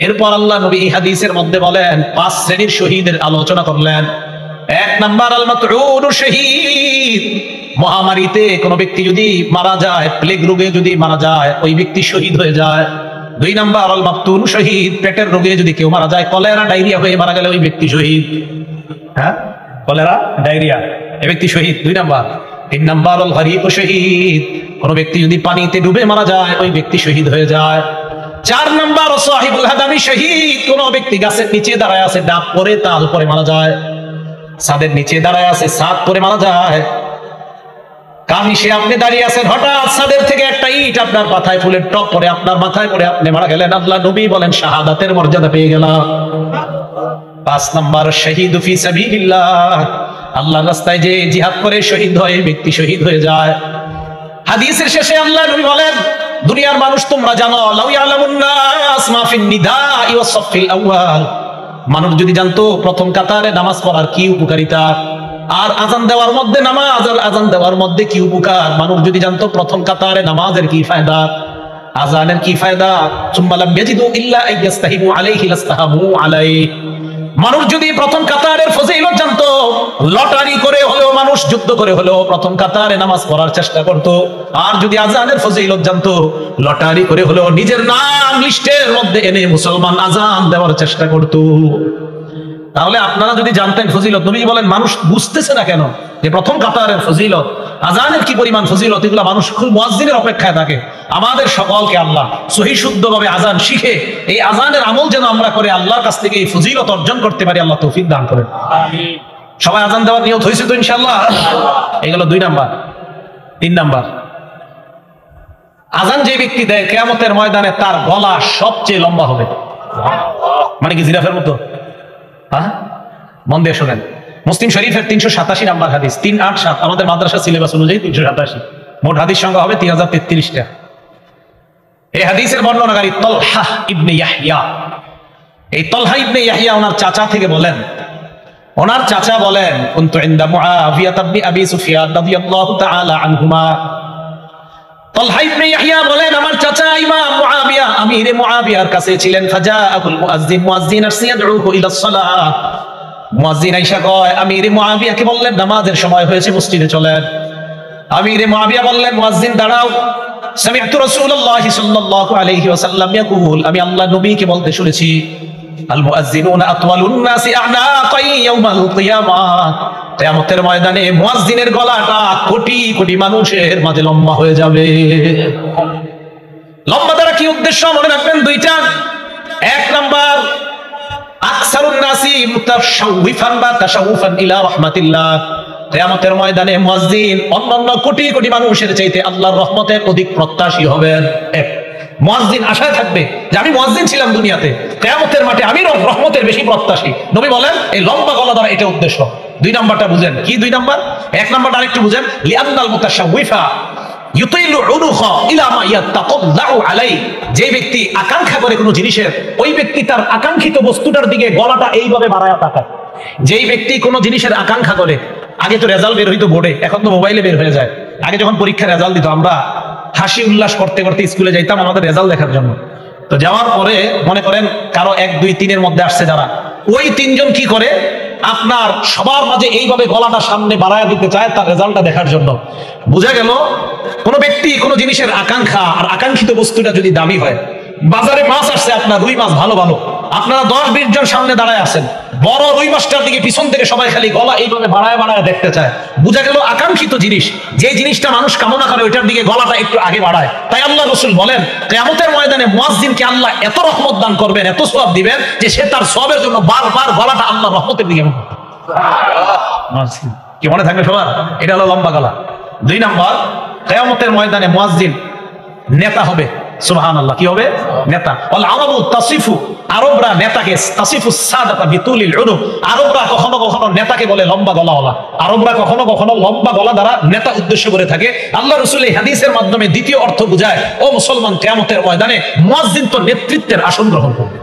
এরপর আল্লাহ নবী এই হাদিসের মধ্যে বলেন 5 শ্রেণীর শহীদের আলোচনা করলেন। 1 নাম্বার আল মাতউনু শহীদ, মহামারীতে কোন ব্যক্তি যদি মারা যায়, প্লেগ রোগে যদি মারা যায়, ওই ব্যক্তি শহীদ হয়ে যায়। 2 নাম্বার আল মাকতুনু শহীদ, পেটের রোগে যদি কেউ মারা যায়, কলেরা ডায়রিয়া হয়ে মারা গেলে ওই ব্যক্তি শহীদ। হ্যাঁ, কলেরা ডায়রিয়া, এই ব্যক্তি শহীদ 2 নাম্বার। 3 নাম্বার আল গরীকু শহীদ, কোন ব্যক্তি যদি পানিতে ডুবে মারা যায়, ওই ব্যক্তি শহীদ হয়ে যায়। 4 নাম্বার সাহিবুল হাদামি শহীদ, কোন ব্যক্তি গাছের নিচে দাঁড়ায় আছে, ডাব পরে তাল পরে মারা যায়, ছাদের নিচে দাঁড়ায় আছে, ছাদ পরে মারা যায়। কামিশে আপনি দাঁড়িয়ে আছেন, হঠাৎ ছাদের থেকে একটা ইট আপনার মাথায়, ফুলের টপ পরে আপনার মাথায় পড়ে আপনি মারা গেলেন, আল্লাহ নবী বলেন শাহাদাতের মর্যাদা পেয়ে গেলাম। 5 নাম্বার শহীদু ফি সাবিলিল্লাহ, আল্লাহর রাস্তায় যে জিহাদ করে শহীদ হয়, ব্যক্তি শহীদ হয়ে যায়। হাদিসের শেষে আল্লাহ নবী বলেন, দুনিয়ার মানুষ তোমরা জানো, লাউ ইয়ালামুন নাস মা ফিন নিদাই ওয়াস সাফিল আউয়াল, মানুষ যদি জানতো প্রথম কাতারে নামাজ পড়ার কি উপকারিতা, আর আজান দেওয়ার মধ্যে নামাজ আর আজান দেওয়ার মধ্যে কি উপকার, মানুষ যদি জানতো প্রথম কাতারে নামাজের কি ফায়দা, আজানের কি ফায়দা, সুম্মা লাম ইয়াজিদু ইল্লা আইয়াস্তাহিমু আলাইহি লাস্তাহামু আলাইহি, মানুষ যদি প্রথম কাতারের ফজিলত জানতো, লটারি করে হলেও মানুষ যুদ্ধ করে হলেও প্রথম কাতারে নামাজ পড়ার চেষ্টা করত। আর যদি আজানের ফজিলত জানতো, লটারি করে হলেও নিজের নাম লিস্টের মধ্যে এনে মুসলমান আজান দেওয়ার চেষ্টা করত। তাহলে আপনারা যদি জানতেন ফজিলত, নবী বলেন মানুষ বুঝতেছে না কেন যে প্রথম কাতারের ফজিলত, আজানের কি পরিমাণ ফজিলত, এগুলো মানুষ খুব মুয়াজ্জিনের অপেক্ষায় থাকে। আমাদের সকলকে আল্লাহ সহি শুদ্ধভাবে আজান শিখে এই আজানের আমল যেন আমরা করে আল্লাহর কাছ থেকে এই ফজিলত অর্জন করতে পারি, আল্লাহ তৌফিক দান করেন। সবাই আজান দেওয়ার নিয়ত হয়েছে তো ইনশাআল্লাহ? এগুলো 2 নাম্বার। 3 নাম্বার, আজান যে ব্যক্তি দেয় কিয়ামতের ময়দানে তার গলা সবচেয়ে লম্বা হবে। মানে কি জিরাফের মতো? হ্যাঁ, মন দিয়ে শোনেন। মুসলিম শরীফের 387 নাম্বার হাদিস, 387, আমাদের মাদ্রাসা সিলেবাস অনুযায়ী 387, মোট হাদিস সংখ্যা হবে 3033টা। এই হাদিসের বর্ণনাকারী তালহা ইবনে ইয়াহইয়া। এই তালহা ইবনে ইয়াহইয়া ওনার চাচা থেকে বলেন, ওনার চাচা বলেন, কুনতু ইনদা মুআবিয়া ইবনে আবি সুফিয়ান রাদিয়াল্লাহু তাআলা আনহুমা। তালহা ইবনে ইয়াহইয়া বলেন, আমার চাচা ইমাম মুআবিয়া, আমিরে মুআবিয়ার কাছে ছিলেন। ফাজাআহুল মুয়াজ্জিন, মুয়াজ্জিন আসছে, ইয়াদউহু ইলাস সালাহ। মুয়াজ্জিন আইসা কয়, আমিরে মুআবিয়াকে বললেন নামাজের সময় হয়েছে, মসজিদে চলেন। আমিরে মুআবিয়া বললেন, মুয়াজ্জিন দাঁড়াও। সামি'তু রাসূলুল্লাহি সাল্লাল্লাহু আলাইহি ওয়াসাল্লাম ইয়াকুল, আমি আল্লাহ নবীকে বলতে শুনেছি, আল মুয়াজ্জিনুনা আতওয়ালুন নাসি আ'নাকাই ইয়াউমাল কিয়ামাহ, কিয়ামতের ময়দানে মুয়াজ্জিনের গলাটা কোটি কোটি মানুষের মাঝে লম্বা হয়ে যাবে। লম্বা দ্বারা কি উদ্দেশ্য মনে রাখবেন 2টা। 1 নাম্বার, আকসারুন নাসি মুতাশাউফান বা তাশাউফান ইলা রাহমাতিল্লাহ, কিয়ামতের ময়দানে মুয়াজ্জিন অন্যান্য কোটি কোটি মানুষের চাইতে আল্লাহর রহমতের অধিক প্রত্যাশী হবেন। মুয়াজ্জিন আশায় থাকবে যে আমি মুয়াজ্জিন ছিলাম দুনিয়াতে, কিয়ামতের মাঠে আমি রহমতের বেশি প্রত্যাশী। নবী বলেন এই লম্বা গলা দ্বারা এটা উদ্দেশ্য। 2 নাম্বারটা বুঝেন কি? 2 নাম্বার, 1 নাম্বারটা আরেকটু বুঝেন, লিআন্নাল মুতাশাউফা ইউতিলু উনুখা ইলা মা ইয়াতাকাল্লাউ আলাইহি, যে ব্যক্তি আকাঙ্ক্ষা করে কোনো জিনিসের, ওই ব্যক্তি তার আকাঙ্ক্ষিত বস্তুটার দিকে গলাটা এইভাবে বাড়ায়া তাকায়। যেই ব্যক্তি কোনো জিনিসের আকাঙ্ক্ষা করে, আগে তো রেজাল্ট বের হইতো বোর্ডে, এখন তো মোবাইলে বের হয়ে যায়। আগে যখন পরীক্ষার রেজাল্ট দিত, আমরা হাসি উল্লাস করতে করতে স্কুলে যাইতাম আমাদের রেজাল্ট দেখার জন্য। তো যাওয়ার পরে মনে করেন কারো 1, 2, 3 মধ্যে আসছে যারা, ওই 3 জন কি করে, আপনার সবার মাঝে এইভাবে গলাটা সামনে বাড়ায় দিতে চায় তার রেজাল্টটা দেখার জন্য। বোঝা গেল কোনো ব্যক্তি কোনো জিনিসের আকাঙ্ক্ষা আর আকাঙ্ক্ষিত বস্তুটা যদি দামি হয়, বাজারে মাছ আসছে আপনার, রুই মাছ ভালো ভালো, আপনারা 10-20 জন সামনে দাঁড়ায় আছেন, বড় রুই মাছটার দিকে পিছন থেকে সবাই খালি গলা এইভাবে বাড়ায় বাড়ায় দেখতে চায়। বোঝা গেল আকাঙ্ক্ষিত জিনিস, যে জিনিসটা মানুষ কামনা করে, ওইটার দিকে গলাটা একটু আগে বাড়ায়। তাই আল্লাহ রাসূল বলেন কিয়ামতের ময়দানে মুয়াজ্জিনকে আল্লাহ এত রহমত দান করবেন, এত সওয়াব দিবেন যে সে তার সওয়াবের জন্য বারবার গলাটা আল্লাহর রহমতের দিকে কি মনে থাকবে সবার? এটা হলো লম্বা গলা। 2 নাম্বার, কিয়ামতের ময়দানে মুয়াজ্জিন নেতা হবে। সুবহানাল্লাহ, কি হবে? নেতা। ওয়াল আরাবু তাসিফু, আরবরা নেতাকে তাসিফু সাদাতা বিতুলিল উনুক, আরবরা কখনো কখনো নেতাকে বলে লম্বা গলাওয়ালা। আরবরা কখনো কখনো লম্বা গলা দ্বারা নেতা উদ্দেশ্য করে থাকে। আল্লাহ রাসূল এই হাদিসের মাধ্যমে দ্বিতীয় অর্থ বুঝায়, ও মুসলমান, কিয়ামতের ময়দানে মুয়াজ্জিন তো নেতৃত্বের আসন গ্রহণ করবে।